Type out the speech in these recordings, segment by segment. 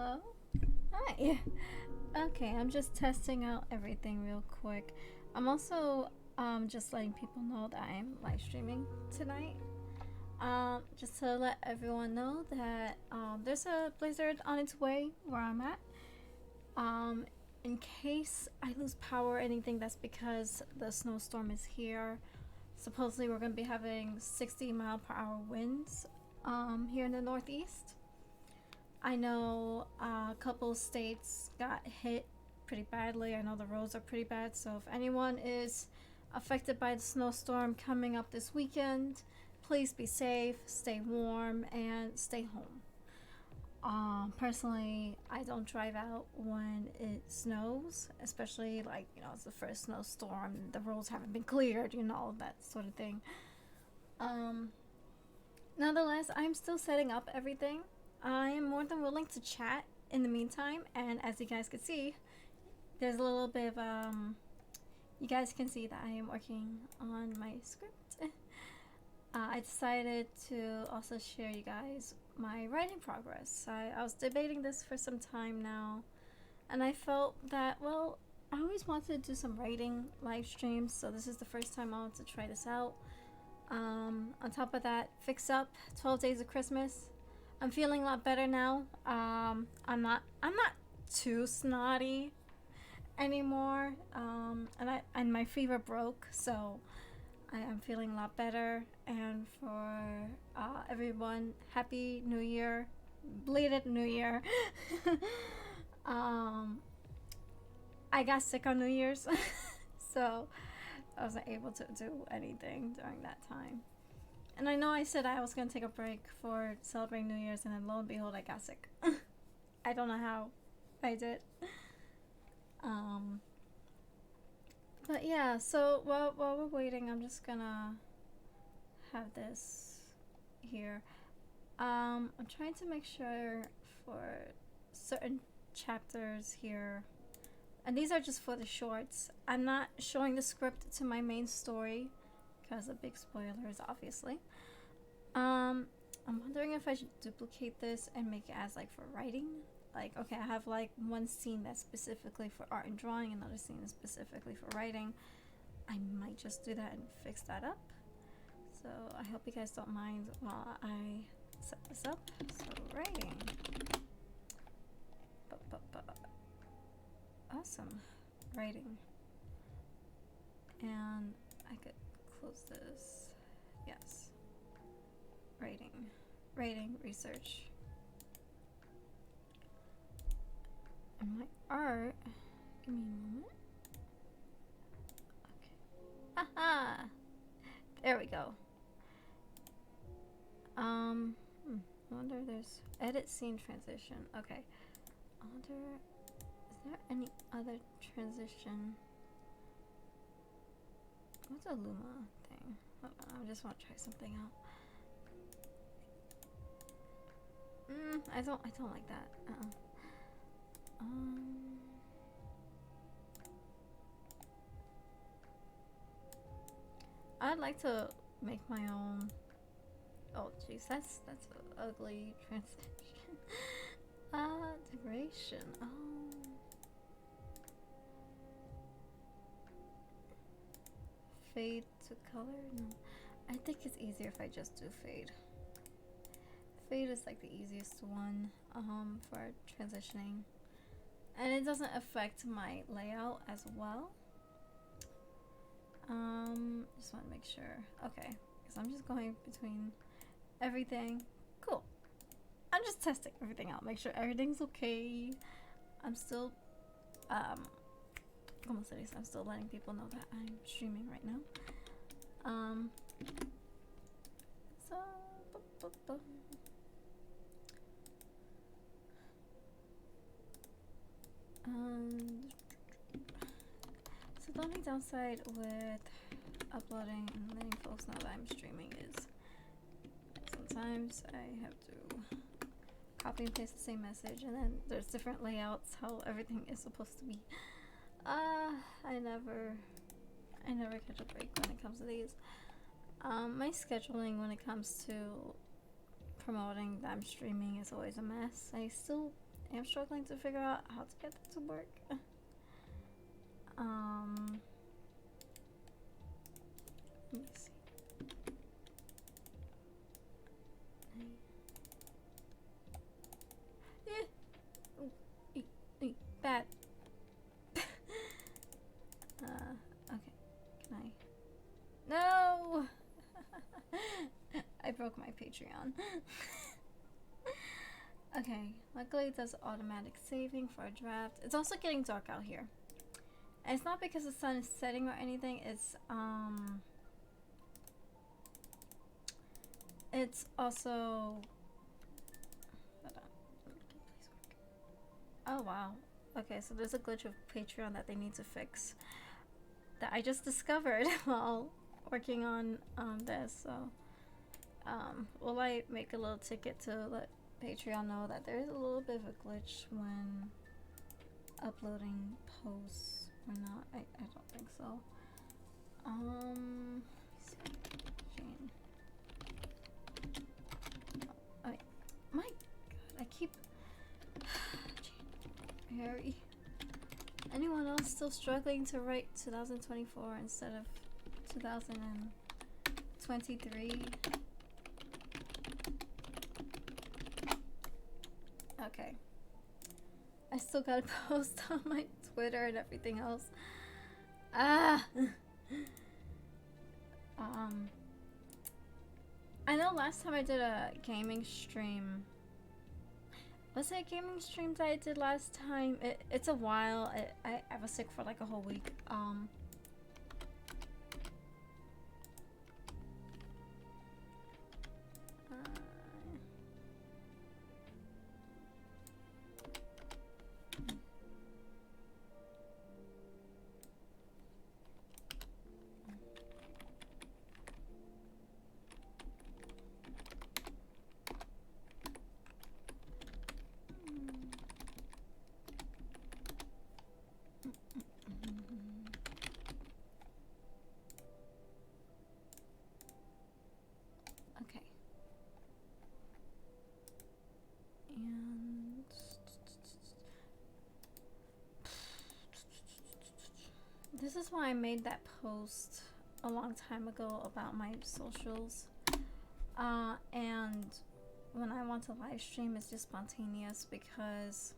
Hello? Hi. Okay, I'm just testing out everything real quick. I'm also just letting people know that I'm live streaming tonight. Just to let everyone know that there's a blizzard on its way where I'm at. Um, in case I lose power or anything, that's because the snowstorm is here. Supposedly we're gonna be having 60-mile-per-hour winds here in the Northeast. I know a couple states got hit pretty badly. I know the roads are pretty bad, so if anyone is affected by the snowstorm coming up this weekend, please be safe, stay warm, and stay home. Personally, I don't drive out when it snows, especially it's the first snowstorm, the roads haven't been cleared, that sort of thing. Um, Nonetheless, I'm still setting up everything. I am more than willing to chat in the meantime, and as you guys can see, there's a little bit of you guys can see that I am working on my script. I decided to also share you guys my writing progress. I was debating this for some time now, and I felt that, well, I always wanted to do some writing live streams, so this is the first time I want to try this out. On top of that, fix up 12 Days of Christmas. I'm feeling a lot better now. I'm not too snotty anymore. And my fever broke, so I am feeling a lot better. And for everyone, Happy New Year, belated New Year. I got sick on New Year's, so I wasn't able to do anything during that time. And I know I said I was going to take a break for celebrating New Year's, and then lo and behold, I got sick. I don't know how I did. But yeah, so while we're waiting, I'm just gonna have this here. I'm trying to make sure for certain chapters here, and these are just for the shorts. I'm not showing the script to my main story because of big spoilers, obviously. I'm wondering if I should duplicate this and make it as for writing. Okay, I have one scene that's specifically for art and drawing, another scene is specifically for writing. I might just do that and fix that up. So I hope you guys don't mind while I set this up. So writing. Awesome. Writing. And I could close this. Yes. Writing, research. And my art. Give me a moment. Okay. Haha! There we go. I wonder if there's edit scene transition. Okay. I wonder, is there any other transition? What's a Luma thing? Hold on, I just want to try something out. I don't like that. I'd like to make my own. Oh jeez, that's an ugly transition. Duration. Oh. Fade to color? No. I think it's easier if I just do fade. Fade is the easiest one for transitioning. And it doesn't affect my layout as well. Just want to make sure. Okay, because I'm just going between everything. Cool. I'm just testing everything out, make sure everything's okay. I'm still I'm still letting people know that I'm streaming right now. So the only downside with uploading and letting folks know that I'm streaming is sometimes I have to copy and paste the same message, and then there's different layouts how everything is supposed to be. I never catch a break when it comes to these. My scheduling when it comes to promoting that I'm streaming is always a mess. I still am struggling to figure out how to get that to work. Let me see. Bad. Okay. Can I? No! I broke my Patreon. Okay. Luckily, it does automatic saving for a draft. It's also getting dark out here. And it's not because the sun is setting or anything. It's also. Hold on. Oh wow. Okay, so there's a glitch of Patreon that they need to fix that I just discovered while working on this. So, will I make a little ticket to let Patreon know that there is a little bit of a glitch when uploading posts or not? I don't think so. Jane. Oh, my God, I keep. Harry. Anyone else still struggling to write 2024 instead of 2023? Okay. I still gotta post on my Twitter and everything else. I know last time I did a gaming stream. Was it a gaming stream that I did last time? It's a while. I was sick for like a whole week. This is why I made that post a long time ago about my socials. And when I want to live stream, it's just spontaneous because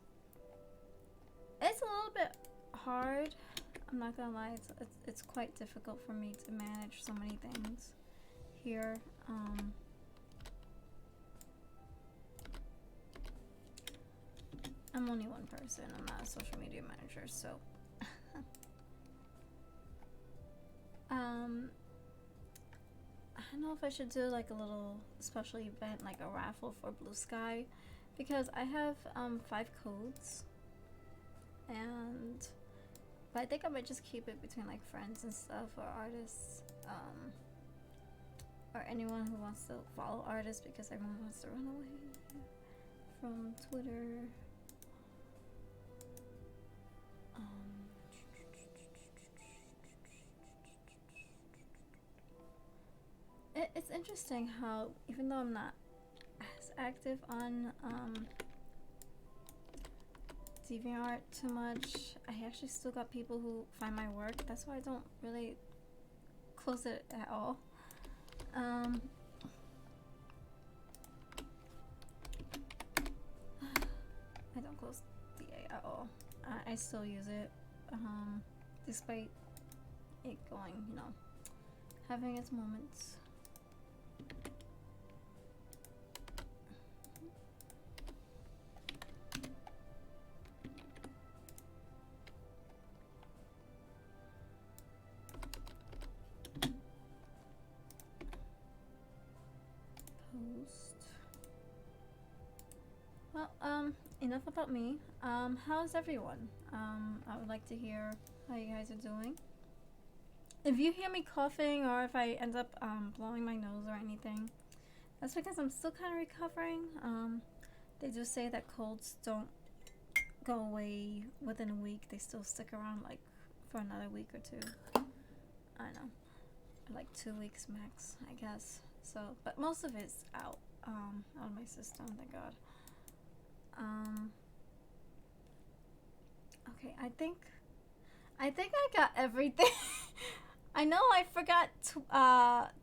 it's a little bit hard. I'm not gonna lie, it's quite difficult for me to manage so many things here. I'm only one person. I'm not a social media manager, so. I don't know if I should do like a little special event, like a raffle for Blue Sky, because I have 5 codes, but I think I might just keep it between like friends and stuff, or artists, or anyone who wants to follow artists, because everyone wants to run away from Twitter. It's interesting how, even though I'm not as active on DeviantArt too much, I actually still got people who find my work. That's why I don't really close it at all. I don't close DA at all. I still use it, despite it going, having its moments. Well, enough about me. How's everyone? I would like to hear how you guys are doing. If you hear me coughing, or if I end up blowing my nose or anything, that's because I'm still kind of recovering. They do say that colds don't go away within a week. They still stick around like for another week or 2. I don't know, like 2 weeks max, I guess. So, but most of it's out of my system, thank God. Okay, I think I got everything. I know I forgot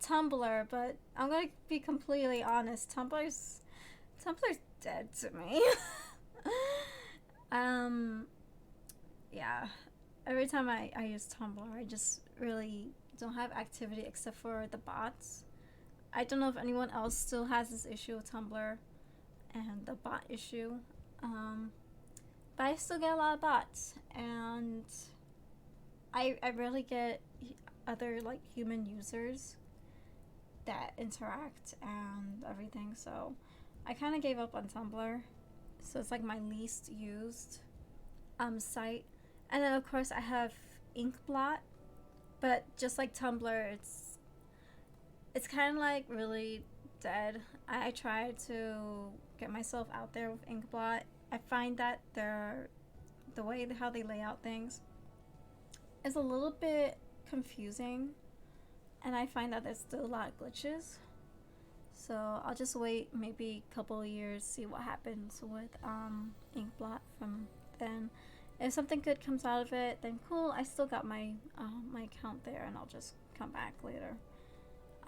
Tumblr, but I'm gonna be completely honest. Tumblr's dead to me. um, yeah. Every time I use Tumblr, I just really don't have activity except for the bots. I don't know if anyone else still has this issue with Tumblr and the bot issue. Um, but I still get a lot of bots, and I rarely get other like human users that interact and everything. So I kind of gave up on Tumblr. So it's like my least used site. And then of course I have Inkblot, but just like Tumblr, it's kind of like really dead. I tried to get myself out there with Inkblot. I find that the way how they lay out things is a little bit confusing, and I find that there's still a lot of glitches. So I'll just wait maybe a couple of years, see what happens with Inkblot from then. If something good comes out of it, then cool. I still got my my account there, and I'll just come back later.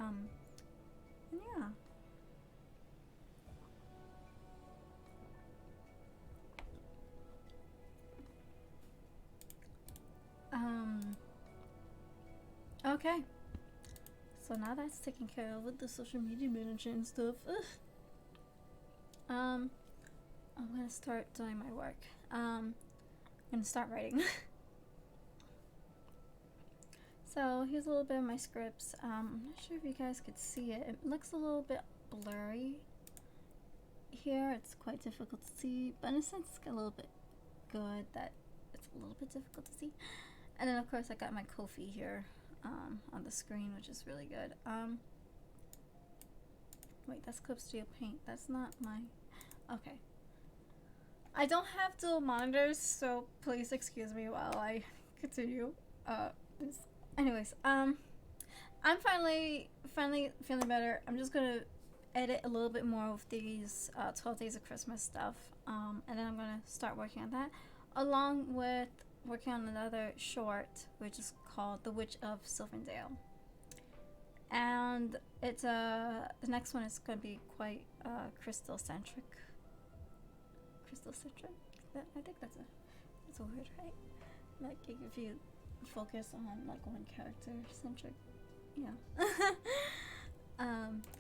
And yeah. Okay. So now that's taken care of with the social media manager and stuff. Ugh. I'm gonna start doing my work. I'm gonna start writing. So here's a little bit of my scripts. I'm not sure if you guys could see it. It looks a little bit blurry here. It's quite difficult to see, but in a sense it's a little bit good that it's a little bit difficult to see. And then of course I got my Ko-fi here on the screen, which is really good. Wait, that's Clip Studio Paint. That's not my... Okay. I don't have dual monitors, so please excuse me while I continue this. Anyways, I'm finally feeling better. I'm just gonna edit a little bit more of these 12 Days of Christmas stuff, and then I'm gonna start working on that, along with working on another short, which is called The Witch of Sylvandale. And it's the next one is gonna be quite crystal centric. I think that's a word, right? Like if you focus on like one character centric, yeah.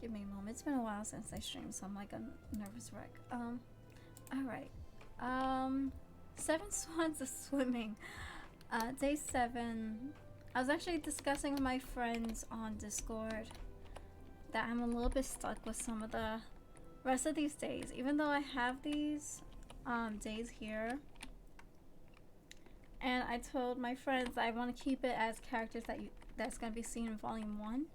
Give me a moment. It's been a while since I streamed, so I'm like a nervous wreck. All right. 7 swans of swimming. Day 7. I was actually discussing with my friends on Discord that I'm a little bit stuck with some of the rest of these days, even though I have these days here. And I told my friends I want to keep it as characters that's gonna be seen in Volume 1.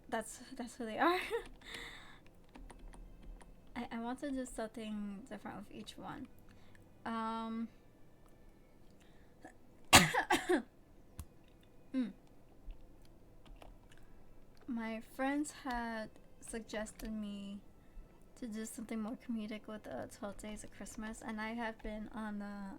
That's who they are. I want to do something different with each one. My friends had suggested me to do something more comedic with 12 Days of Christmas, and I have been on the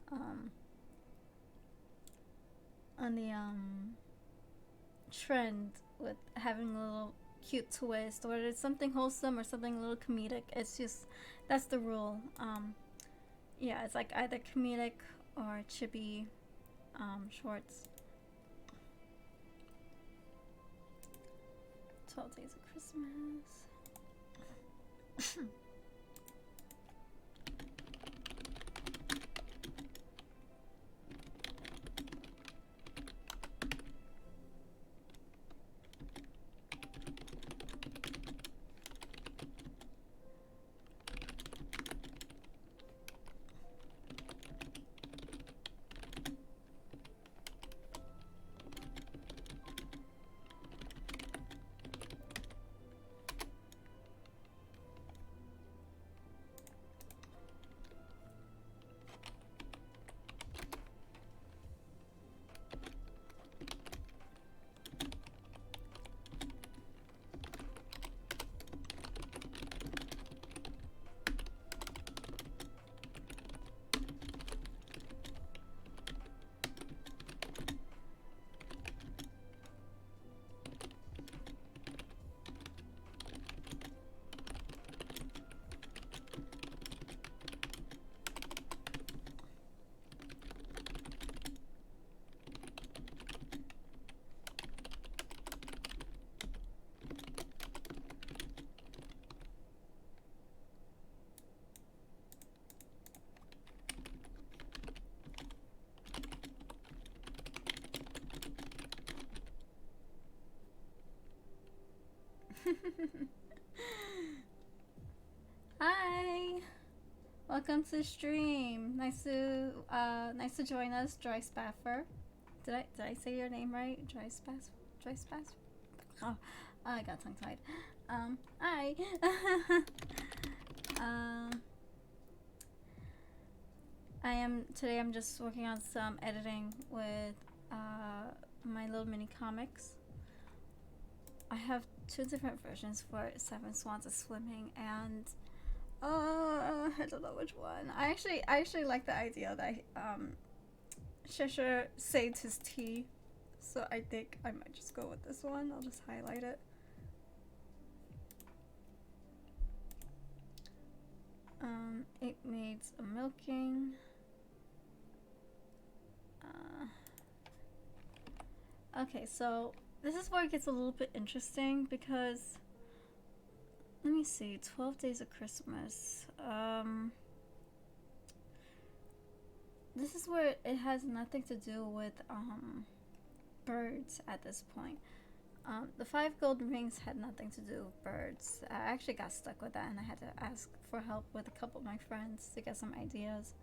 trend with having a little cute twist, or it's something wholesome or something a little comedic. It's just that's the rule. Yeah, it's like either comedic or chippy shorts. 12 Days of Christmas. Hi. Welcome to the stream. Nice to join us, Joy Spaffer. Did I say your name right? Joy Spass. Oh, I got tongue tied. Hi. I'm just working on some editing with my little mini comics. I have 2 different versions for Seven Swans of Swimming, and I don't know which one. I actually like the idea that Cheshire saved his tea, so I think I might just go with this one. I'll just highlight it. 8 maids a milking. Okay, so this is where it gets a little bit interesting because, let me see, 12 Days of Christmas. This is where it has nothing to do with birds at this point. The 5 golden rings had nothing to do with birds. I actually got stuck with that, and I had to ask for help with a couple of my friends to get some ideas.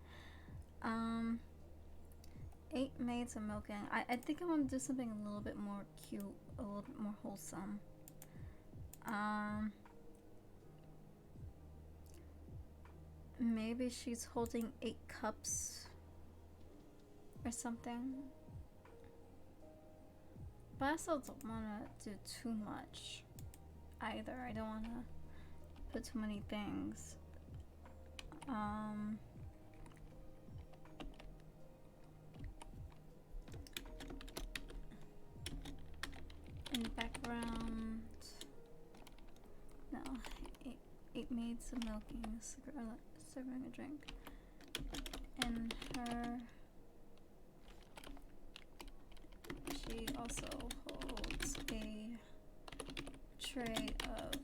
8 maids of milking. I think I want to do something a little bit more cute, a little bit more wholesome. Maybe she's holding 8 cups or something. But I also don't want to do too much either. I don't want to put too many things. In the background, no, 8 maids of milking, serving a drink, and she also holds a tray of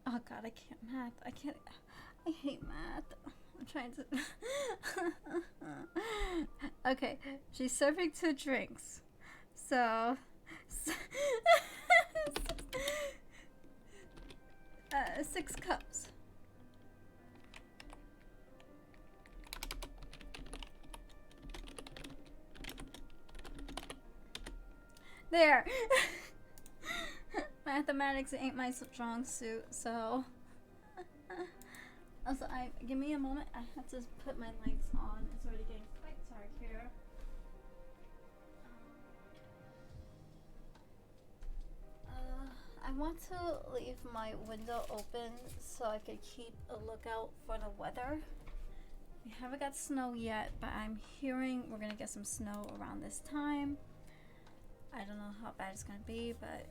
oh god, I can't math. I hate math. I'm trying to okay, she's serving 2 drinks. So 6 cups. There. Mathematics ain't my strong suit, so also give me a moment. I have to put my lights on. It's already getting quite dark here. I want to leave my window open so I could keep a lookout for the weather. We haven't got snow yet, but I'm hearing we're gonna get some snow around this time. I don't know how bad it's gonna be, but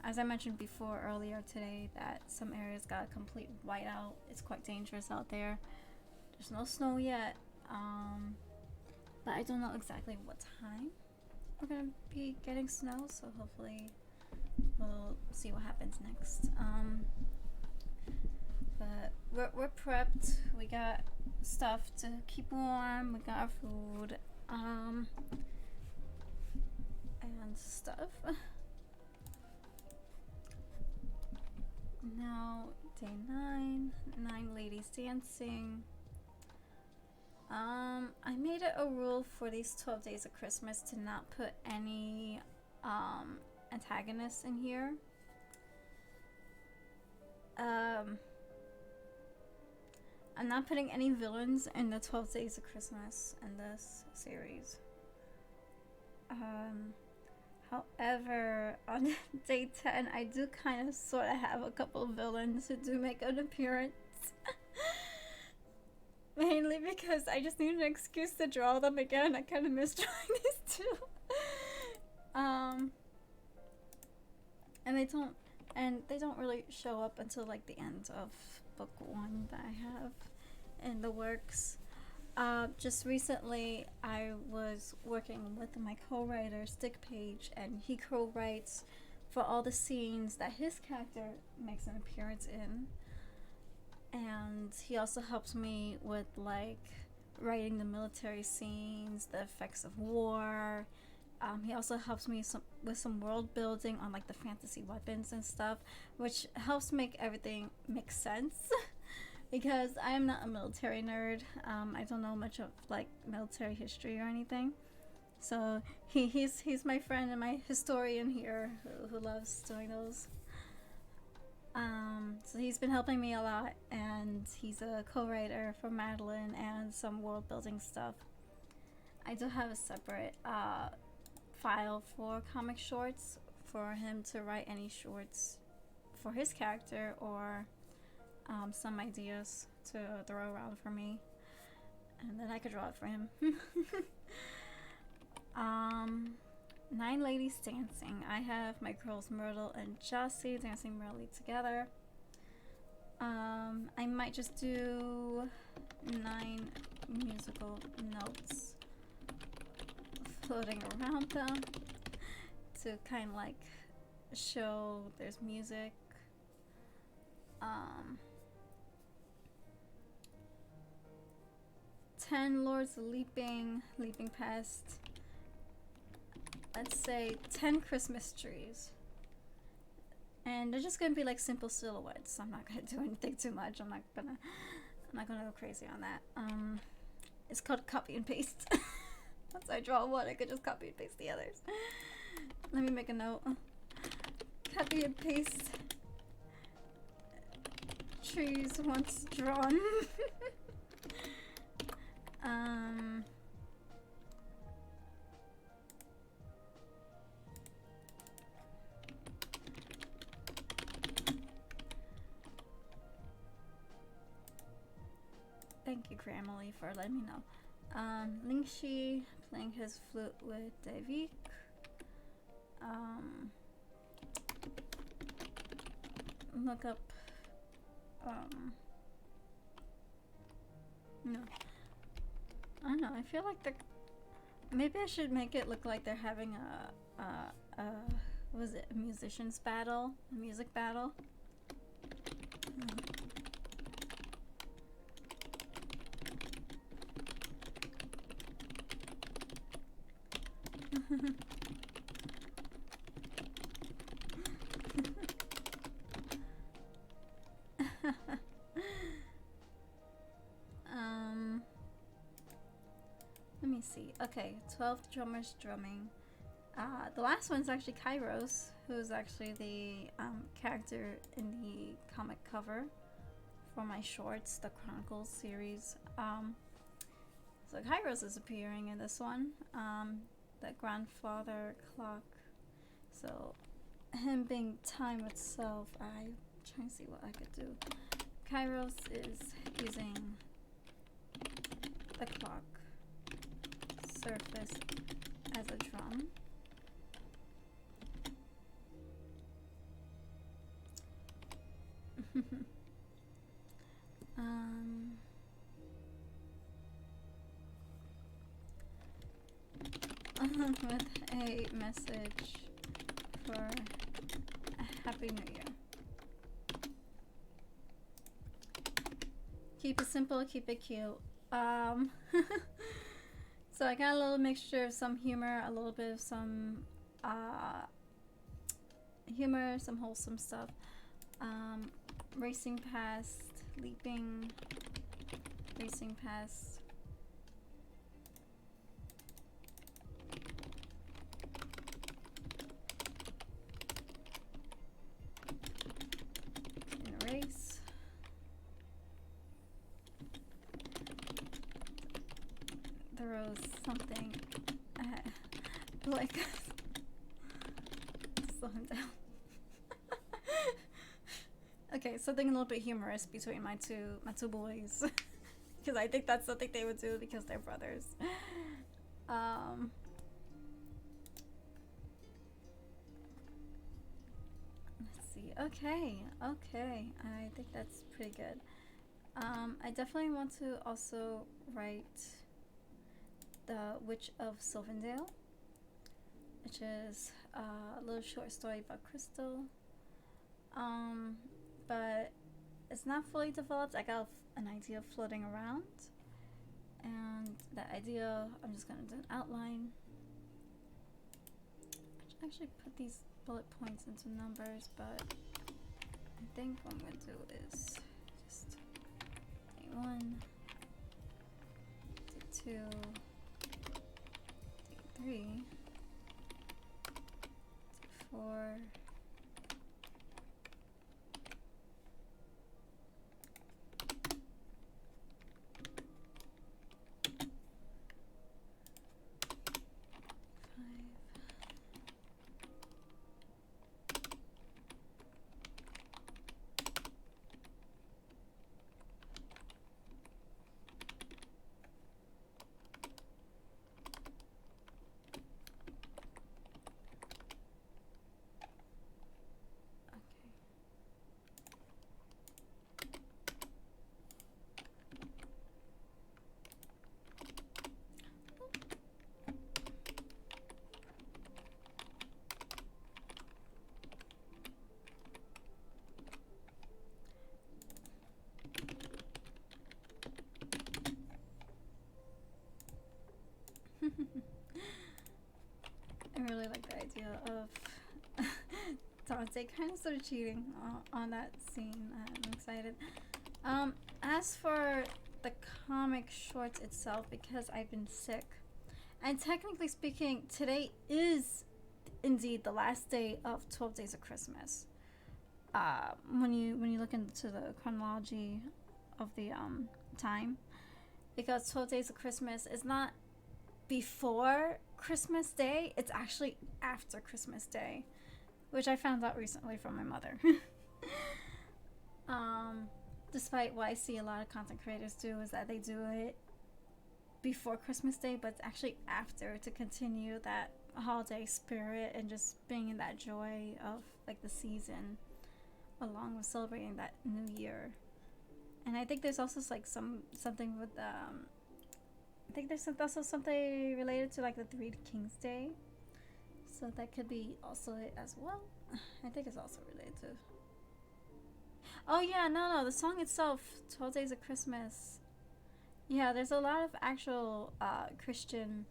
as I mentioned before earlier today, that some areas got a complete whiteout. It's quite dangerous out there. There's no snow yet, but I don't know exactly what time we're gonna be getting snow, so hopefully we'll see what happens next. But we're prepped. We got stuff to keep warm. We got our food, and stuff. Now day 9 ladies dancing. I made it a rule for these 12 days of Christmas to not put any antagonists in here. I'm not putting any villains in the 12 days of Christmas in this series. However, on day 10, I do kind of sort of have a couple of villains who do make an appearance. Mainly because I just need an excuse to draw them again. I kind of miss drawing these two. And they don't really show up until like the end of book 1 that I have in the works. Just recently I was working with my co-writer Stick Page, and he co-writes for all the scenes that his character makes an appearance in. And he also helps me with like writing the military scenes, the effects of war. He also helps me with some world building on like the fantasy weapons and stuff, which helps make everything make sense. Because I am not a military nerd. I don't know much of like military history or anything. So he's my friend and my historian here who loves doing those. So he's been helping me a lot, and he's a co-writer for Madeline and some world building stuff. I do have a separate file for comic shorts for him to write any shorts for his character, or some ideas to throw around for me, and then I could draw it for him. 9 ladies dancing. I have my girls Myrtle and Jessie dancing merrily together. I might just do 9 musical notes floating around them to kind of like show there's music. 10 lords leaping past, let's say 10 Christmas trees. And they're just gonna be like simple silhouettes. I'm not gonna do anything too much. I'm not gonna go crazy on that. It's called copy and paste. Once I draw one, I could just copy and paste the others. Let me make a note. Copy and paste trees once drawn. Thank you, Grammarly, for letting me know. Lingxi playing his flute with Davik. Look up. No. I don't know. I feel like maybe I should make it look like they're having what was it? A musicians battle? A music battle? Let me see. Okay, 12 drummers drumming. The last one's actually Kairos, who's actually the character in the comic cover for my shorts, the Chronicles series. So Kairos is appearing in this one. The grandfather clock. So him being time itself, I'm trying to see what I could do. Kairos is using the clock surface as a drum. With a message for a Happy New Year. Keep it simple, keep it cute. So I got a little mixture of some humor, a little bit of some humor, some wholesome stuff. Racing past, leaping, racing past. In a race. Throws something like slow him down. Okay, something a little bit humorous between my two boys, because I think that's something they would do because they're brothers. Let's see. Okay, I think that's pretty good. I definitely want to also write the Witch of Sylvandale. which is a little short story about Crystal. But it's not fully developed. I got an idea floating around, and that idea, I'm just gonna do an outline. I should actually put these bullet points into numbers, but I think what I'm gonna do is just take 1, take 2, take 3, take 4, I really like the idea of Dante kind of sort of cheating on that scene. I'm excited. As for the comic shorts itself, because I've been sick, and technically speaking, today is indeed the last day of 12 Days of Christmas. When you look into the chronology of the time, because 12 Days of Christmas is not before Christmas Day, it's actually after Christmas Day, which I found out recently from my mother. Despite what I see a lot of content creators do is that they do it before Christmas Day, but it's actually after, to continue that holiday spirit and just being in that joy of like the season, along with celebrating that new year. And I think there's also like something with I think there's also something related to like the Three Kings Day, so that could be also it as well. I think it's also related to. Oh yeah, no, the song itself, 12 Days of Christmas. Yeah, there's a lot of actual Christian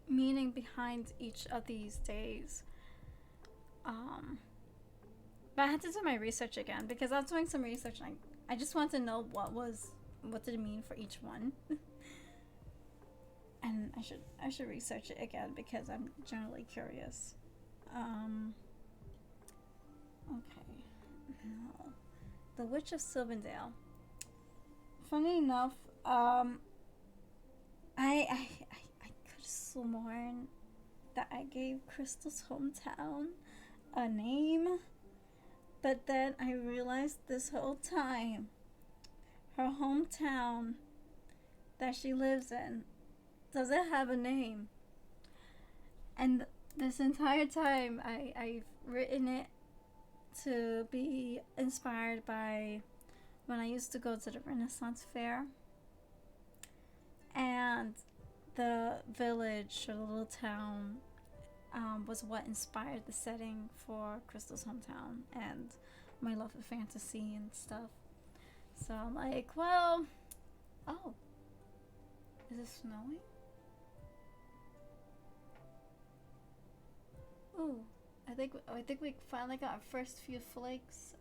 meaning behind each of these days. But I had to do my research again because I was doing some research and I just wanted to know what did it mean for each one. And I should research it again because I'm generally curious. Okay. Now, The Witch of Silvendale. Funny enough, I could have sworn that I gave Crystal's hometown a name, but then I realized this whole time her hometown that she lives in doesn't have a name. And this entire time I've written it to be inspired by when I used to go to the Renaissance Fair, and the village or the little town was what inspired the setting for Crystal's hometown and my love of fantasy and stuff. So I'm like, well, oh, is it snowing? Ooh, I think we finally got our first few flakes.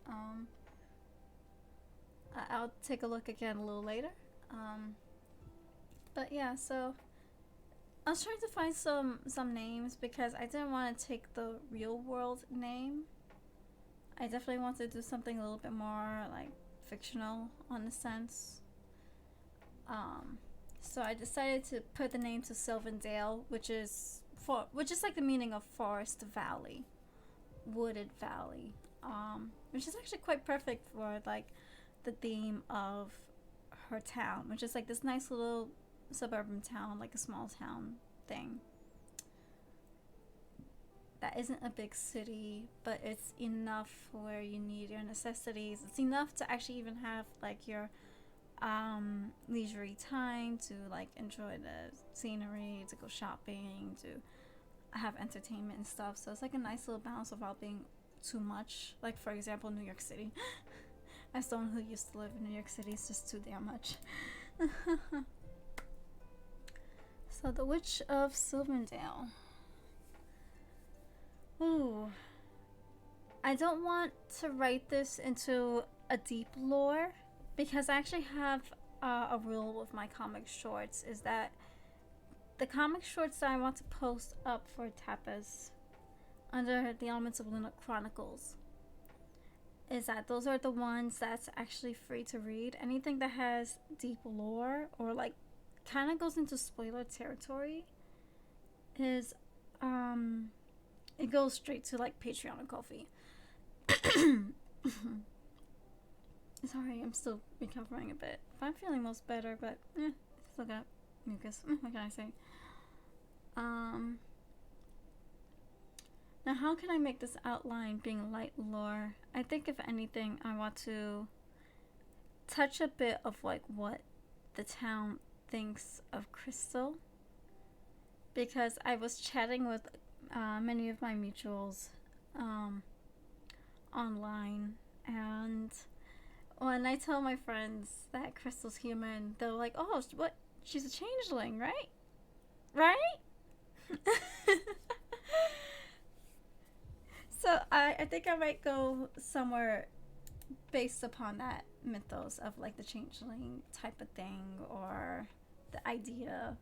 I'll take a look again a little later. But yeah, so I was trying to find some names because I didn't want to take the real world name. I definitely want to do something a little bit more like fictional on the sense. So I decided to put the name to Silvendale, which is like the meaning of forest valley, wooded valley, which is actually quite perfect for like the theme of her town, which is like this nice little suburban town, like a small town thing that isn't a big city, but it's enough where you need your necessities. It's enough to actually even have like your leisurely time to like enjoy the scenery, to go shopping, to have entertainment and stuff. So it's like a nice little balance without being too much. Like, for example, New York City. As someone who used to live in New York City, it's just too damn much. So, The Witch of Silverndale. Ooh. I don't want to write this into a deep lore because I actually have a rule with my comic shorts is that the comic shorts that I want to post up for Tapas under the Elements of Lunar Chronicles is that those are the ones that's actually free to read. Anything that has deep lore or like kind of goes into spoiler territory is it goes straight to like Patreon or Ko-fi. Sorry, I'm still recovering a bit. I'm feeling most better, but still got mucus. What can I say? Now, how can I make this outline being light lore? I think if anything, I want to touch a bit of like what the town thinks of Crystal, because I was chatting with many of my mutuals online, and when I tell my friends that Crystal's human, they're like, "Oh, what? She's a changeling, right? Right?" So I think I might go somewhere based upon that mythos of like the changeling type of thing or the idea,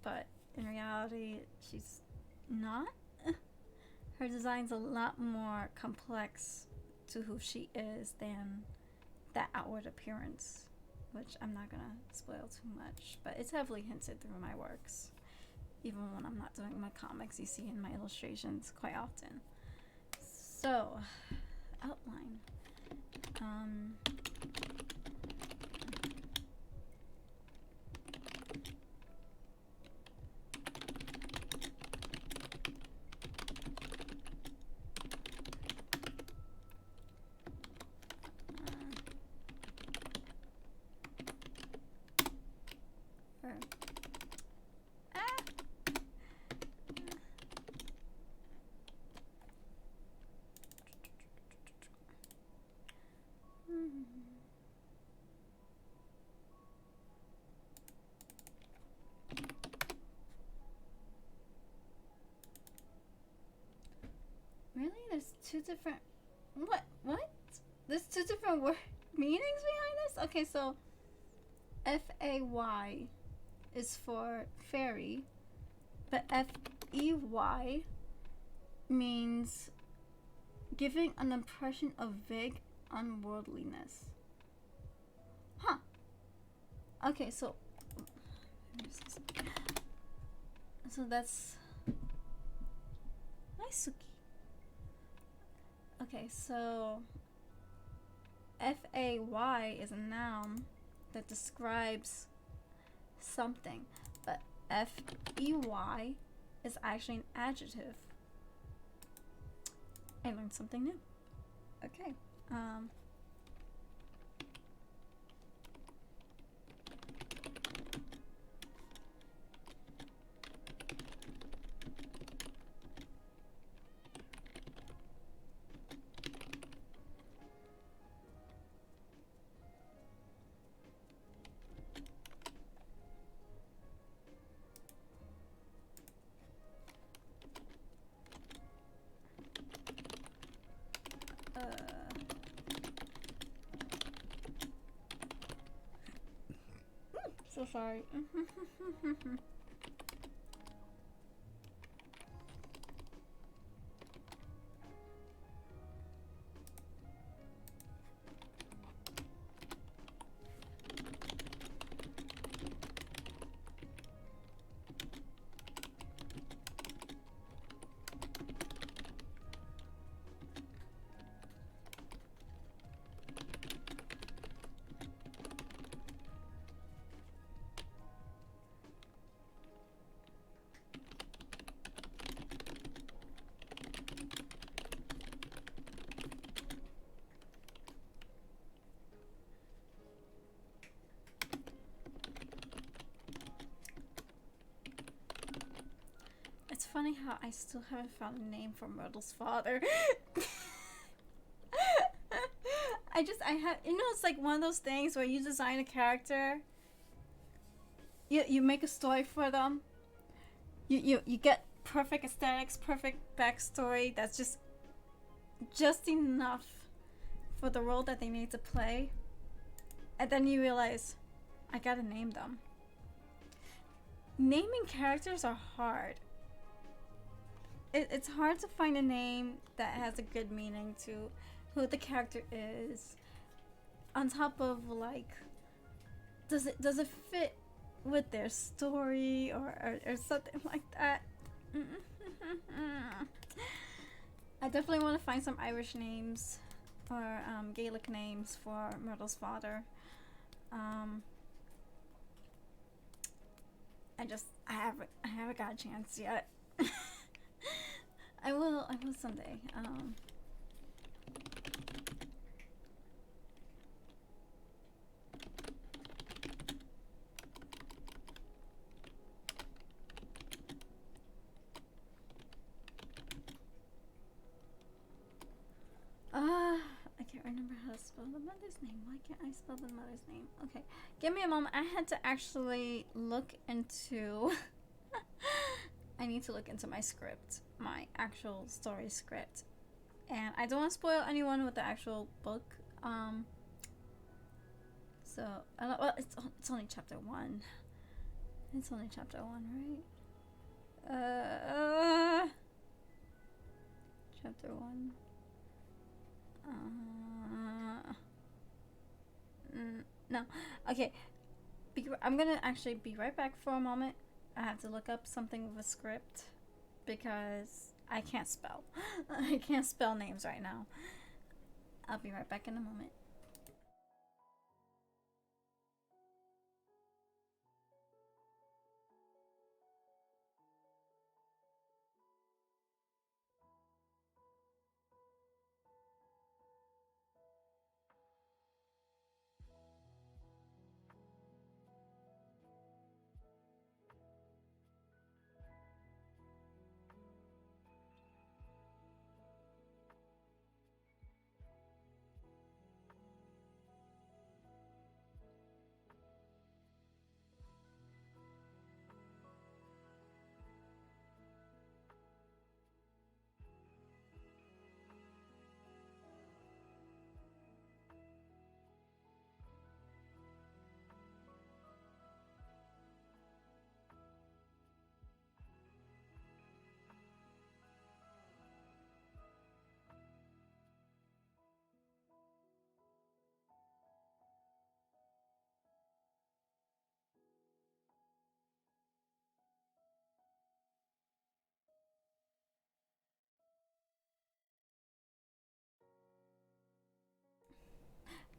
but in reality, she's not. Her design's a lot more complex to who she is than that outward appearance, which I'm not gonna spoil too much, but it's heavily hinted through my works. Even when I'm not doing my comics, you see in my illustrations quite often. So, outline. Really? There's two different... What? There's two different meanings behind this? Okay, so F-A-Y is for fairy, but F-E-Y means giving an impression of vague unworldliness. Huh. Okay, so that's Naisuki. Okay, so F-A-Y is a noun that describes something, but F-E-Y is actually an adjective. I learned something new. Okay. So sorry. funny how I still haven't found a name for Myrtle's father. I have, it's like one of those things where you design a character, you make a story for them, you get perfect aesthetics, perfect backstory that's just enough for the role that they need to play, and then you realize, I gotta name them. Naming characters are hard. It's hard to find a name that has a good meaning to who the character is. On top of, like, does it fit with their story or something like that? I definitely want to find some Irish names or Gaelic names for Myrtle's father. I haven't got a chance yet. I will someday. I can't remember how to spell the mother's name. Why can't I spell the mother's name? Okay, give me a moment. I had to actually look into I need to look into my script, my actual story script. And I don't want to spoil anyone with the actual book. So, well, it's only chapter 1. It's only chapter 1, right? Chapter 1. No. Okay. I'm gonna actually be right back for a moment. I have to look up something with a script because I can't spell. I can't spell names right now. I'll be right back in a moment.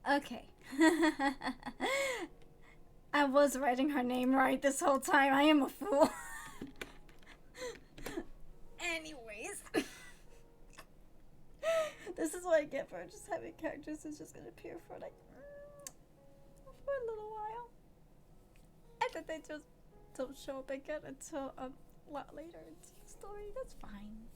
Okay. I was writing her name right this whole time. I am a fool. Anyways. This is what I get for just having characters that's just gonna appear for like for a little while. And then they just don't show up again until a lot later into the story. That's fine.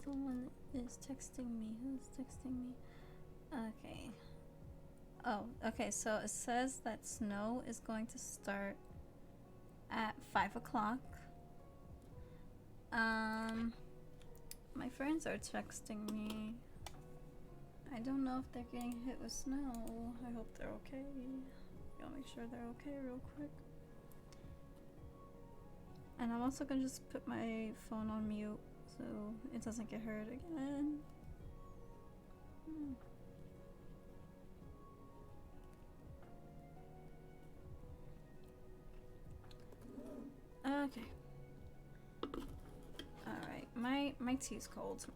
Someone is texting me. Who's texting me? Okay. Oh, okay. So it says that snow is going to start at 5 o'clock. Um, my friends are texting me. I don't know if they're getting hit with snow. I hope they're okay. I'll make sure they're okay real quick. And I'm also gonna just put my phone on mute so it doesn't get heard again. Okay. Alright, my tea's cold.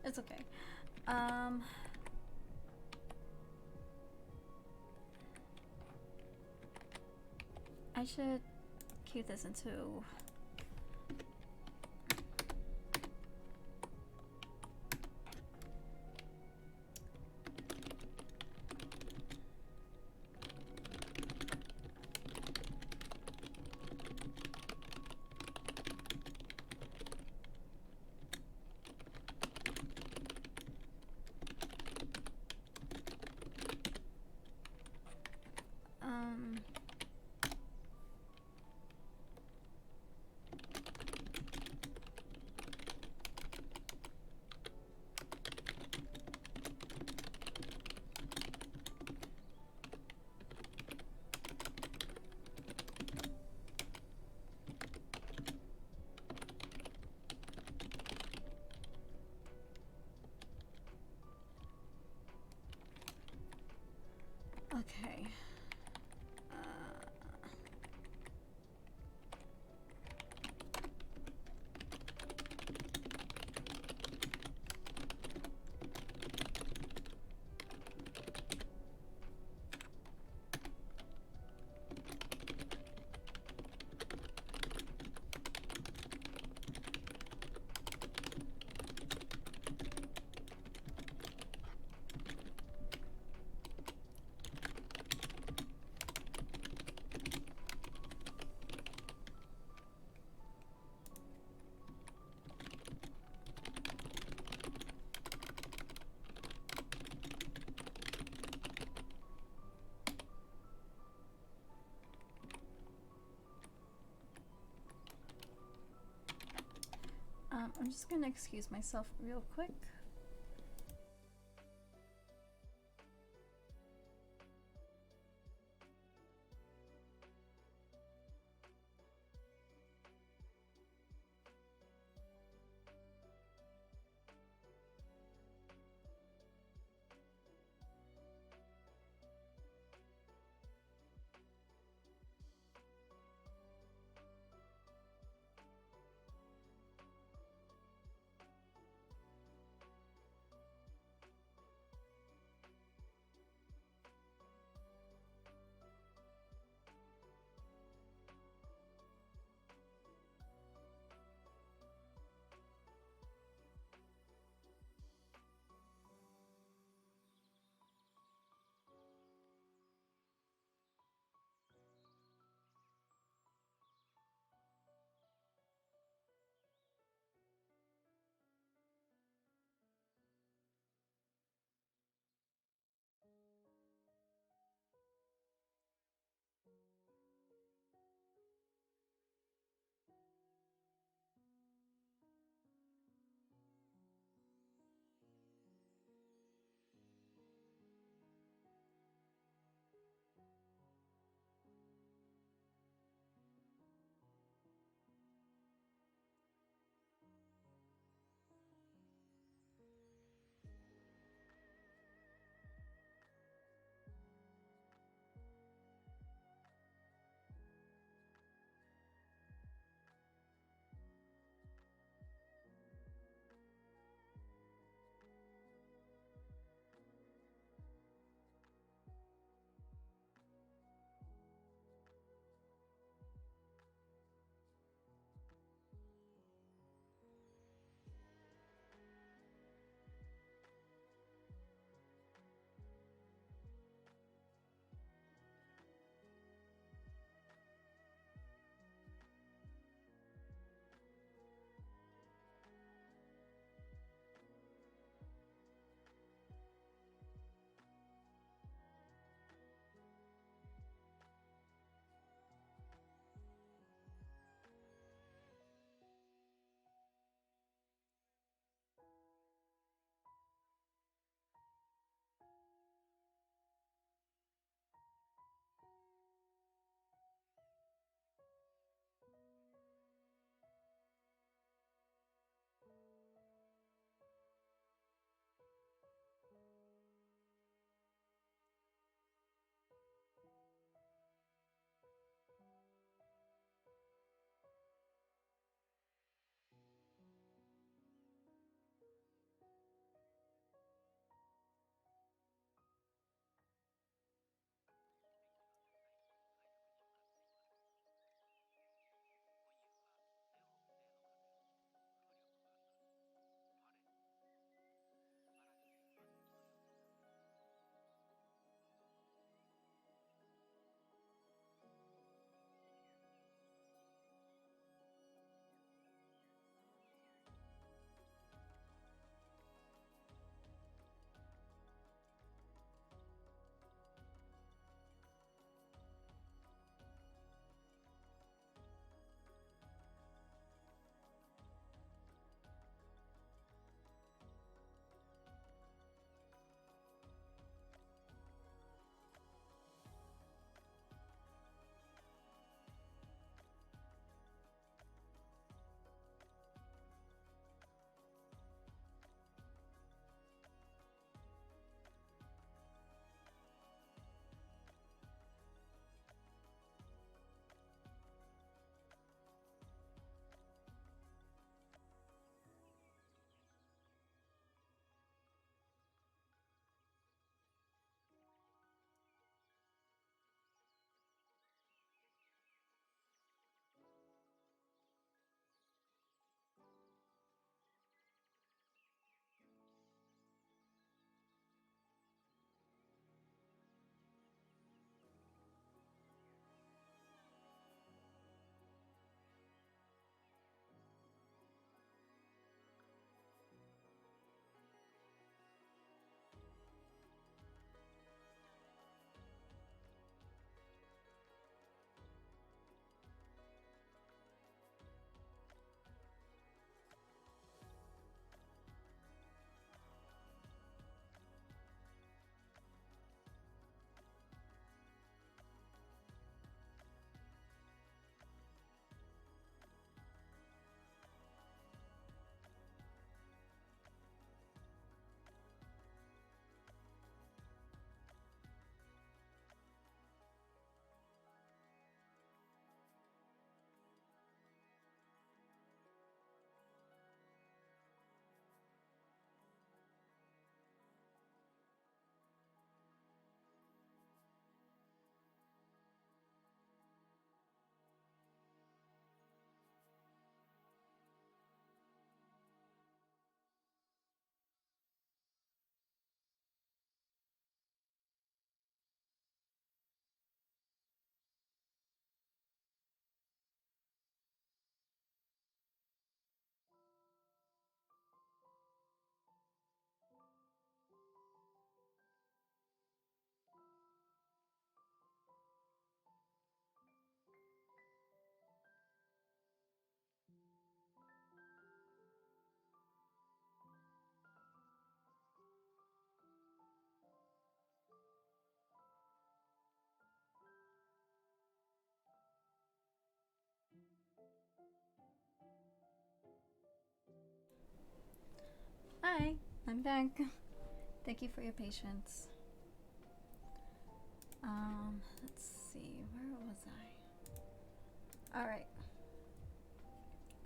It's okay. I should keep this into okay. I'm just gonna excuse myself real quick. Hi, I'm back. Thank you for your patience. Let's see, where was I? Alright.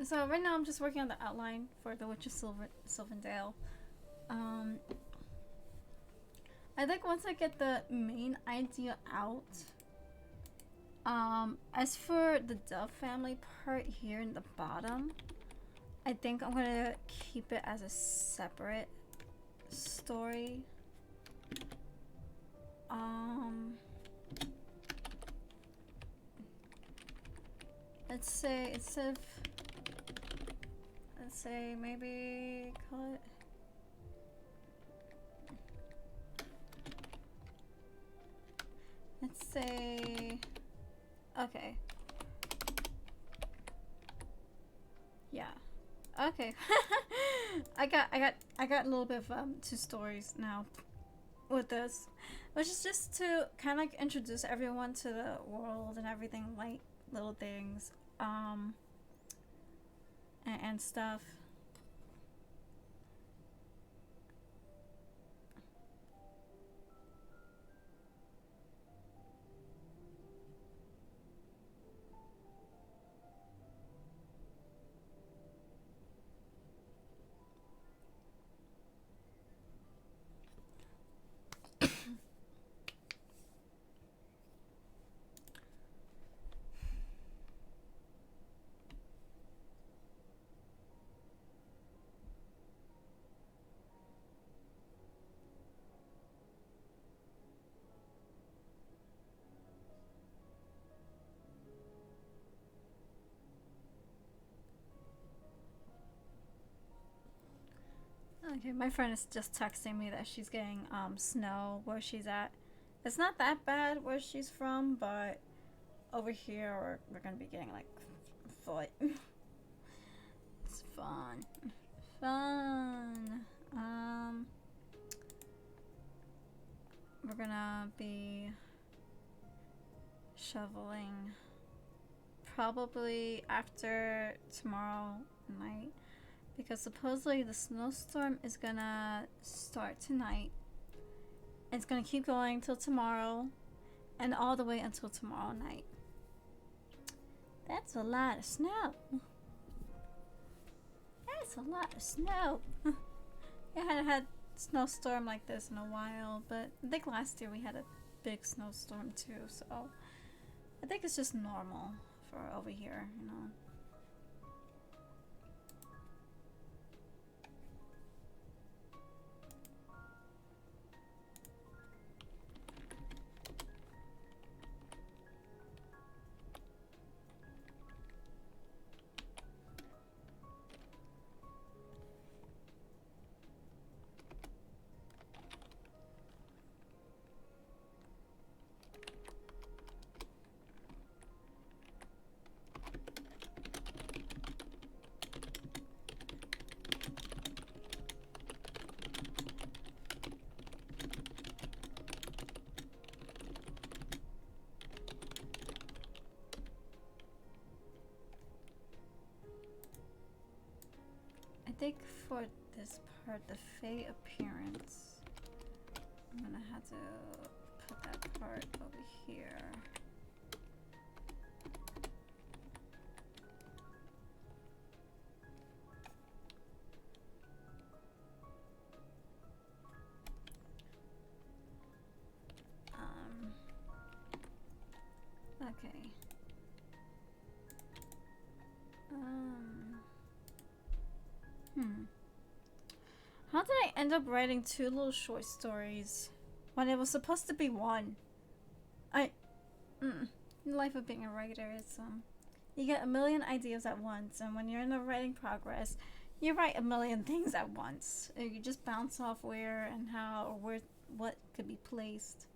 So right now I'm just working on the outline for The Witch of Silvendale. I think once I get the main idea out, as for the Dove family part here in the bottom, I think I'm gonna keep it as a separate story. Let's say instead of, let's say maybe call it, let's say, okay, yeah, okay. I got a little bit of 2 stories now with this, which is just to kind of like introduce everyone to the world and everything, like little things, and stuff. Okay, my friend is just texting me that she's getting snow where she's at. It's not that bad where she's from, but over here we're gonna be getting like a foot. It's fun. Fun. We're gonna be shoveling probably after tomorrow night, because supposedly the snowstorm is gonna start tonight. It's gonna keep going till tomorrow and all the way until tomorrow night. That's a lot of snow. That's a lot of snow. I hadn't had snowstorm like this in a while, but I think last year we had a big snowstorm too, so I think it's just normal for over here, you know. I think for this part, the Fae appearance, I'm gonna have to put that part over here. Okay. How did I end up writing 2 little short stories when it was supposed to be 1? The life of being a writer is, you get a million ideas at once, and when you're in a writing progress, you write a million things at once. You just bounce off where and how, or what could be placed.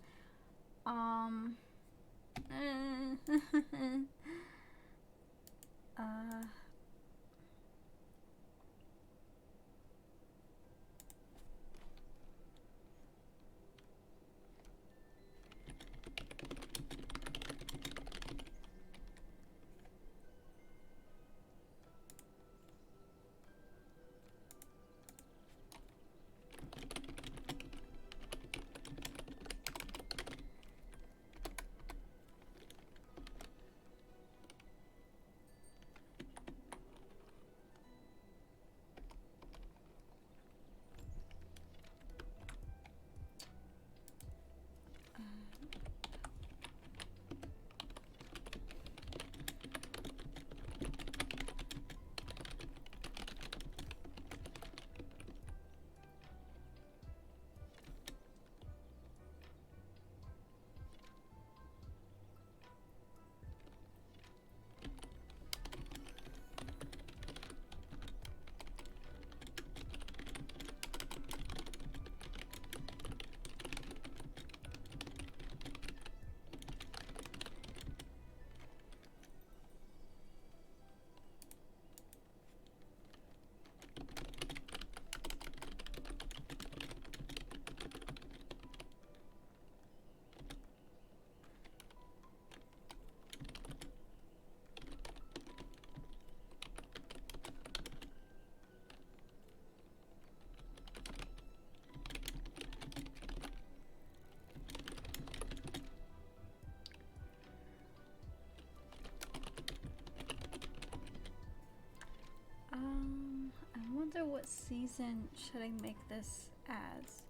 what season should I make this as?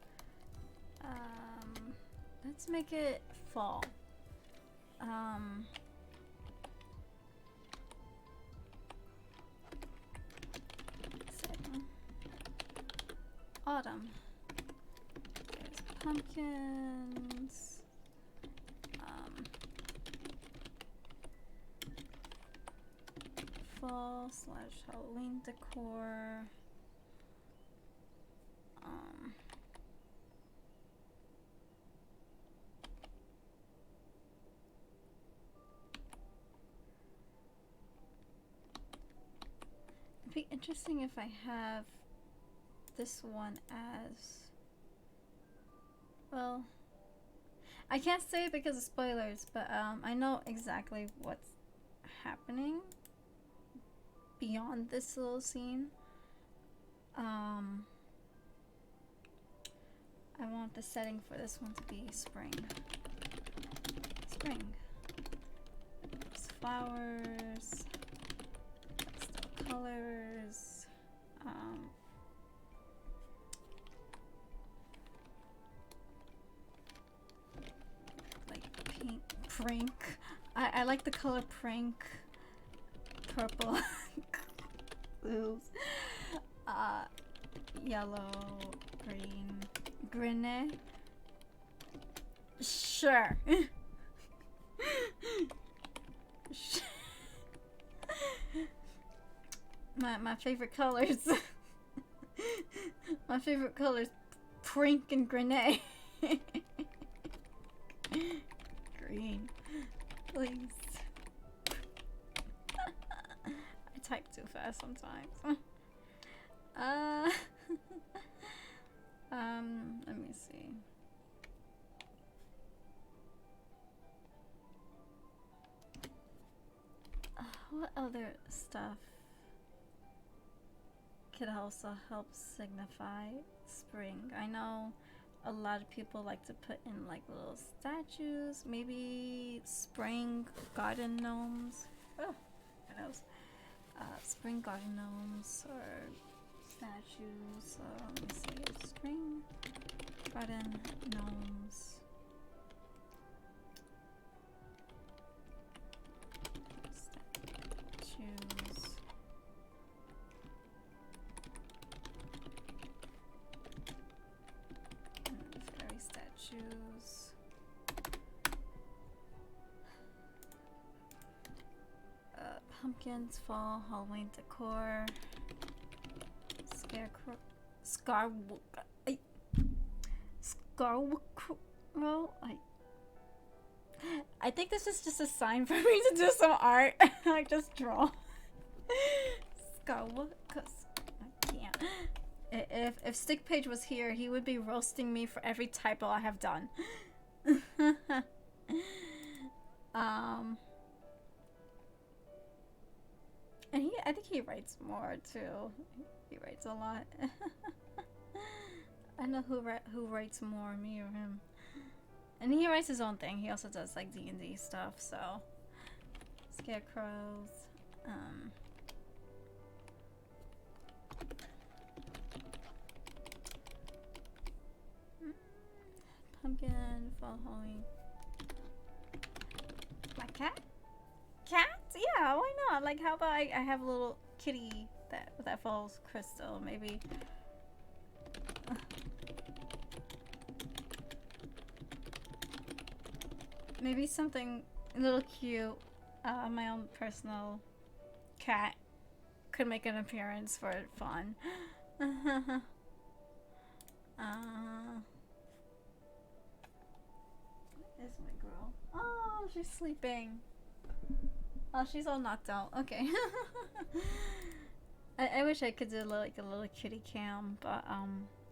Let's make it fall. Setting. Autumn. There's pumpkins. Fall / Halloween decor. It'd be interesting if I have this one as, well, I can't say it because of spoilers, but I know exactly what's happening beyond this little scene. I want the setting for this one to be spring. Spring. There's flowers, pastel colors, like pink, pink. I like the color pink, purple, blues, yellow, green, green. Sure. My favorite colors. My favorite colors, pink and green. Green, please. I type too fast sometimes. Let me see. What other stuff could also help signify spring? I know a lot of people like to put in like little statues, maybe spring garden gnomes. Oh, my nose. Spring garden gnomes or statues. Let me see. Spring garden gnomes. Statues. Fairy statues. Pumpkins, fall, Halloween decor, scarecrow, I think this is just a sign for me to do some art. I just draw. Cause I can't. If Stick Page was here, he would be roasting me for every typo I have done. And I think he writes more too. He writes a lot. I know who writes more, me or him. And he writes his own thing. He also does like D&D stuff. So scarecrows. Pumpkin, fall, Halloween. My cat? Cats? Yeah, why not? Like, how about I have a little kitty that follows Crystal, maybe. Maybe something a little cute. My own personal cat could make an appearance for fun. Where's my girl? Oh, she's sleeping. Oh, she's all knocked out. Okay. I wish I could do like a little kitty cam, but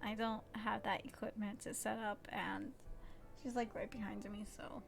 I don't have that equipment to set up, and she's like right behind me, so.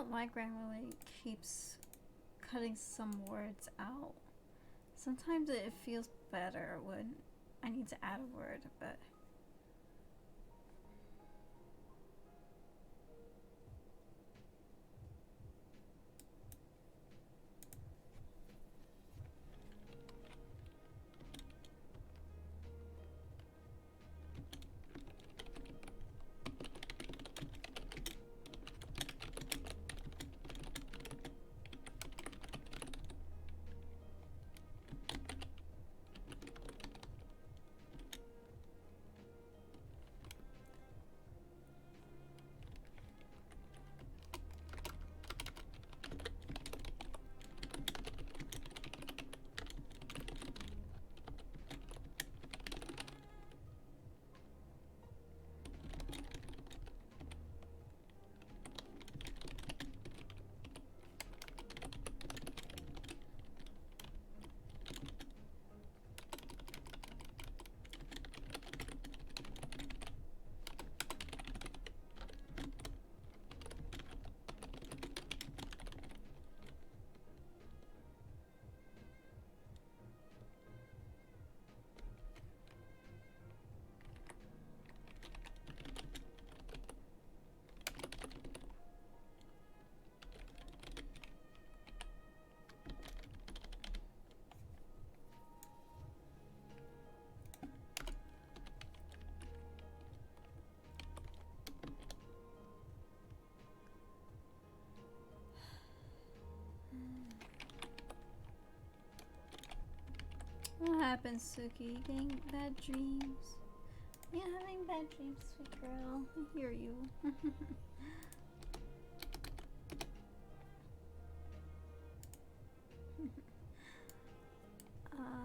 don't like when it really keeps cutting some words out. Sometimes it feels better when I need to add a word, but what happened, Suki? You getting bad dreams? You having bad dreams, sweet girl? I hear you. uh,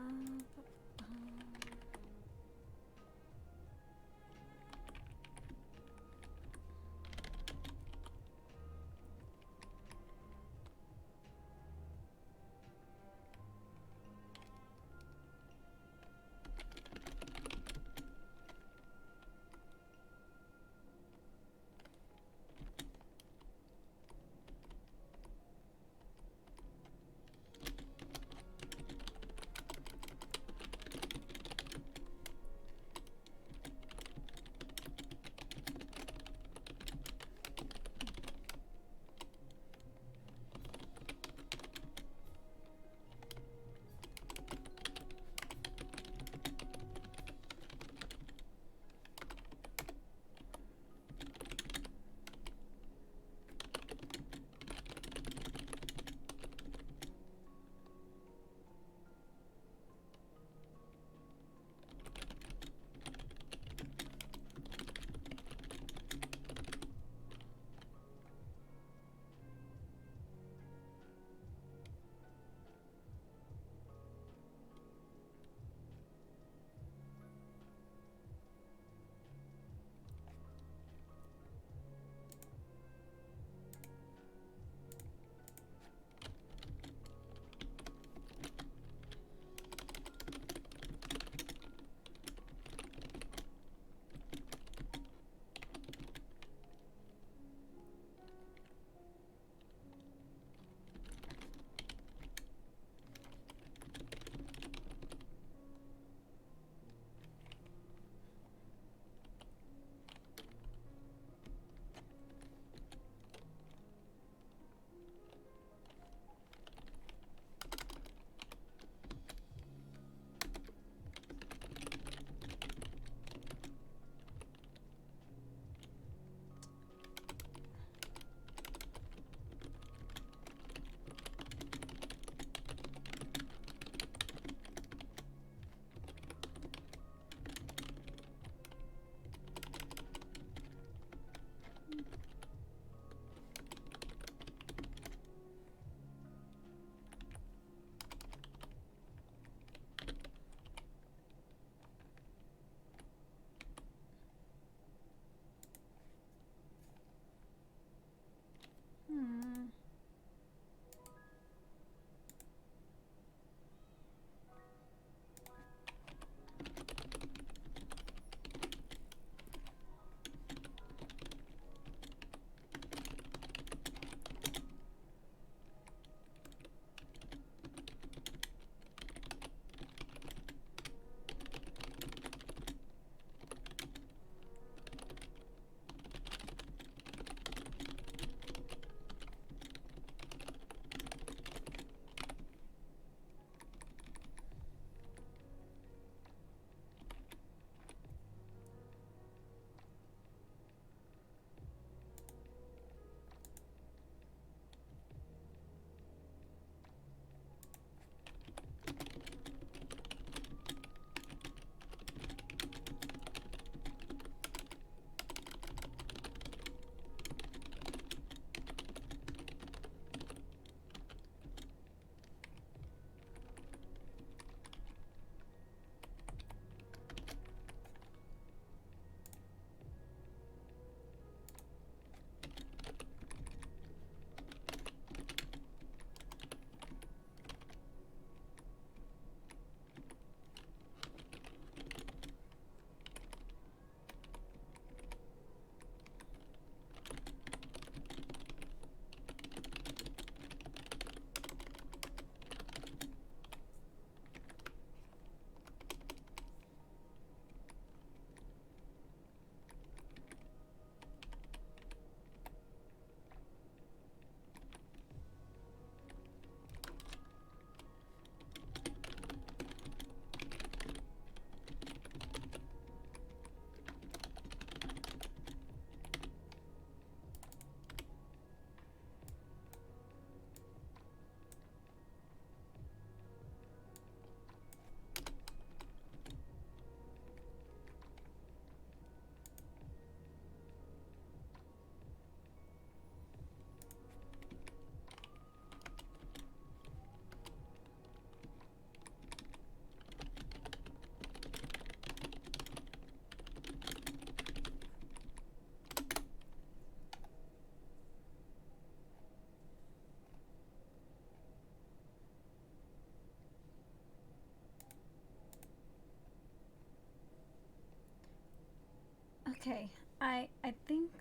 Okay, I think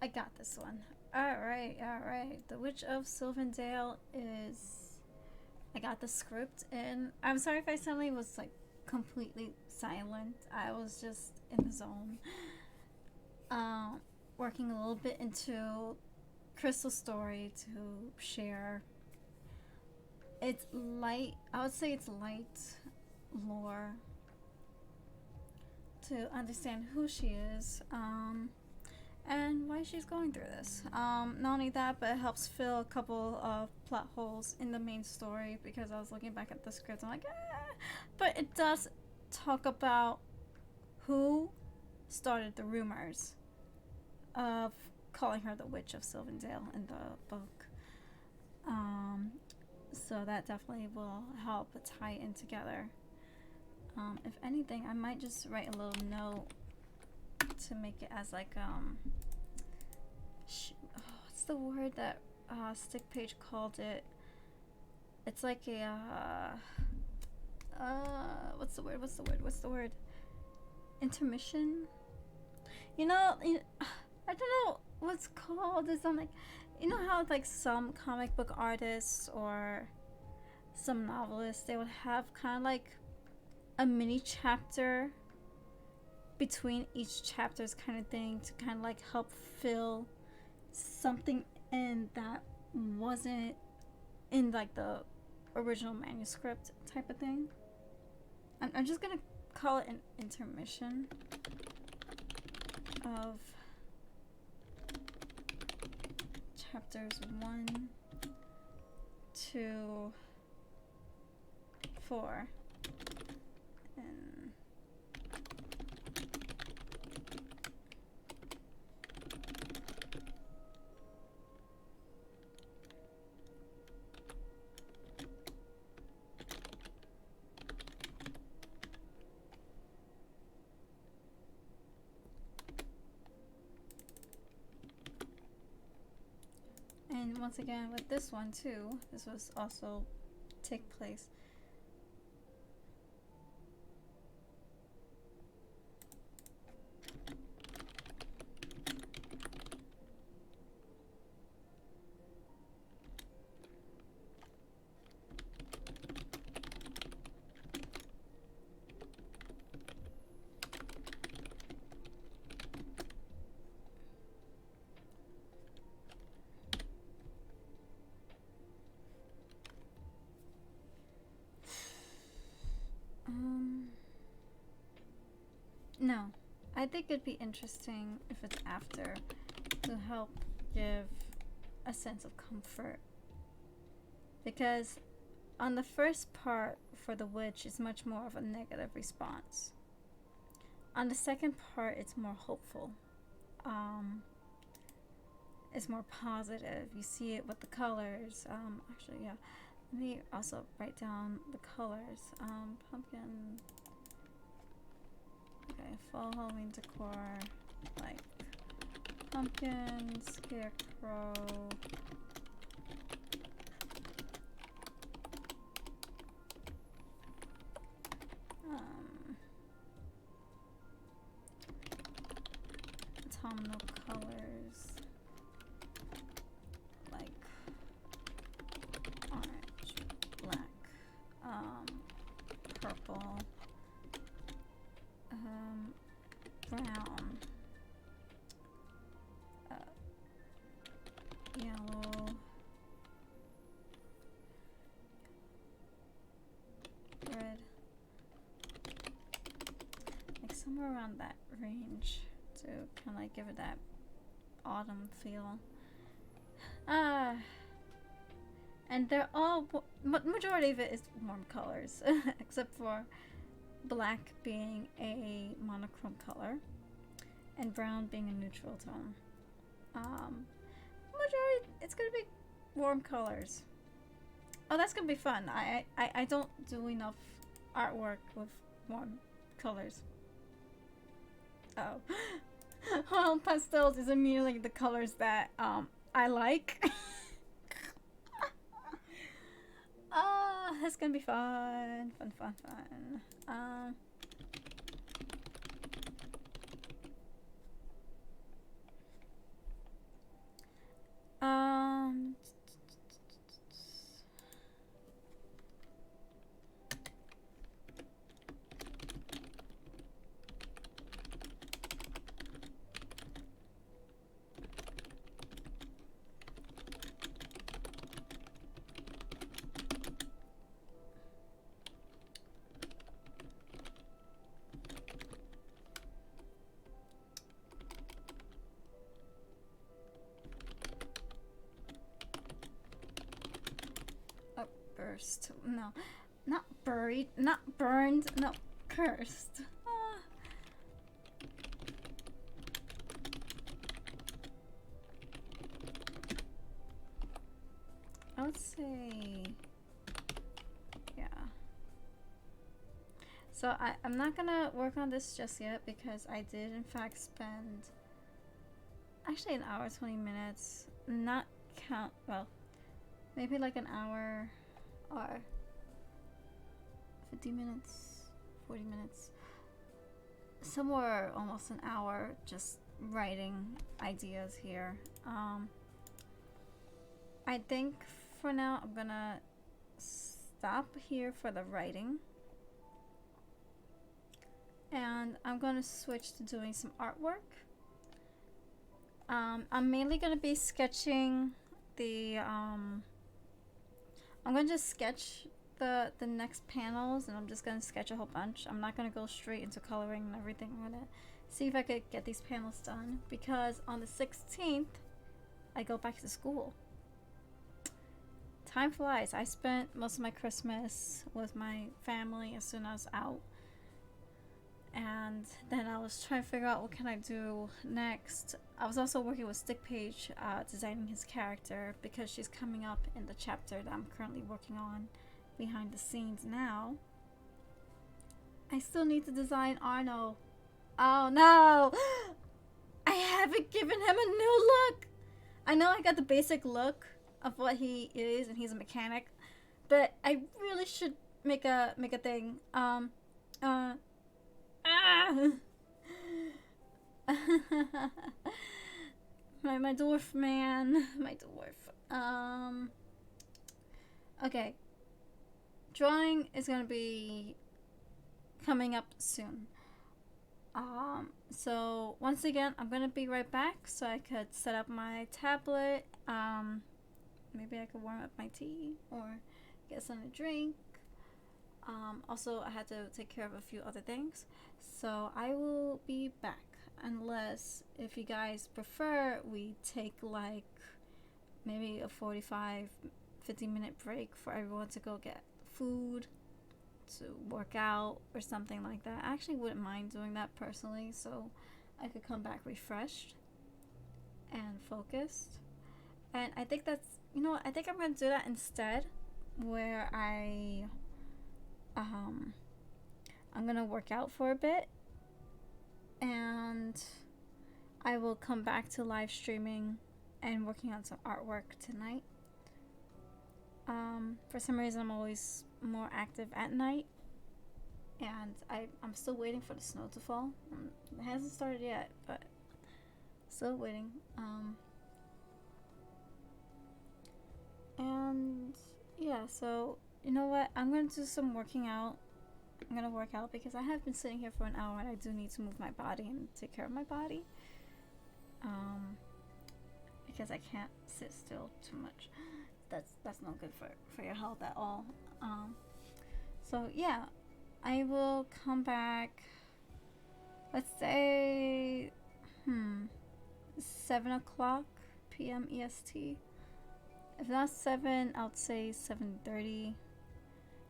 I got this one. Alright, alright. The Witch of Silvendale is... I got the script, and I'm sorry if I suddenly was like completely silent. I was just in the zone. Working a little bit into Crystal's story to share. It's light, I would say it's light lore to understand who she is, and why she's going through this. Not only that, but it helps fill a couple of plot holes in the main story, because I was looking back at the script, I'm like, but it does talk about who started the rumors of calling her the Witch of Silvendale in the book. So that definitely will help tie in together. If anything, I might just write a little note to make it as like what's the word that Stick Page called it? It's like a what's the word? Intermission? You know, I don't know what's called. It's like, you know how like some comic book artists or some novelists, they would have kind of like a mini chapter between each chapters kind of thing, to kind of like help fill something in that wasn't in like the original manuscript type of thing. I'm just gonna call it an intermission of chapters 1 to 4. And once again with this one too, this was also take place no, I think it'd be interesting if it's after, to help give a sense of comfort, because on the first part for the witch it's much more of a negative response. On the second part it's more hopeful. It's more positive. You see it with the colors. Actually, yeah, let me also write down the colors. Pumpkin. Okay, fall Halloween decor, like pumpkin, scarecrow, autumnal colors, like orange, black, purple, brown, yellow, red, like somewhere around that range, to kind of like give it that autumn feel. And they're all, majority of it is warm colors, except for black being a monochrome color and brown being a neutral tone. Majority, it's gonna be warm colors. Oh, that's gonna be fun. I don't do enough artwork with warm colors. Oh. Well, pastels is immediately the colors that I like. That's gonna be fun. Fun. burst. No, not buried, not burned, no, cursed. Let's see. Yeah. So I'm not gonna work on this just yet because I did in fact spend actually an hour 20 minutes, not count, well, maybe like an hour or 50 minutes, 40 minutes, somewhere almost an hour just writing ideas here. I think for now I'm gonna stop here for the writing, and I'm gonna switch to doing some artwork. I'm mainly gonna be sketching the I'm gonna just sketch the next panels, and I'm just gonna sketch a whole bunch. I'm not gonna go straight into coloring and everything. I'm gonna see if I could get these panels done, because on the 16th I go back to school. Time flies. I spent most of my Christmas with my family as soon as I was out, and then I was trying to figure out what can I do next. I was also working with Stick Page, designing his character, because she's coming up in the chapter that I'm currently working on behind the scenes now. I still need to design Arno. Oh no! I haven't given him a new look! I know I got the basic look of what he is, and he's a mechanic, but I really should make a thing. my dwarf man, my dwarf. Okay, drawing is gonna be coming up soon. So once again, I'm gonna be right back so I could set up my tablet. Maybe I could warm up my tea or get something to drink. Also, I had to take care of a few other things, so I will be back, unless if you guys prefer we take like maybe a 45-50 minute break for everyone to go get food, to work out or something like that. I actually wouldn't mind doing that personally, so I could come back refreshed and focused. And I think that's, you know what, I think I'm gonna do that instead, where I'm gonna work out for a bit, and I will come back to live streaming and working on some artwork tonight. For some reason I'm always more active at night, and I'm still waiting for the snow to fall. It hasn't started yet, but still waiting. And yeah, so you know what, I'm gonna do some working out. I'm gonna work out because I have been sitting here for an hour, and I do need to move my body and take care of my body, because I can't sit still too much. That's not good for your health at all. So yeah, I will come back, let's say 7 o'clock p.m. EST. If not 7, I'll say 7:30,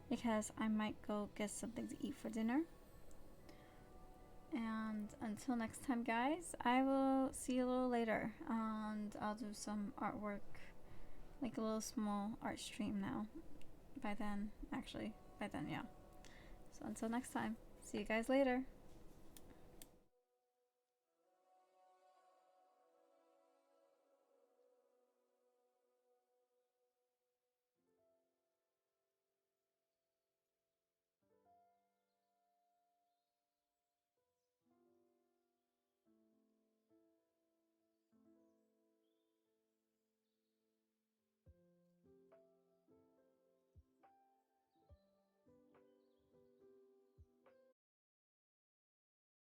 because I might go get something to eat for dinner. And until next time, guys, I will see you a little later, and I'll do some artwork, like a little small art stream now. By then, yeah. So until next time, see you guys later.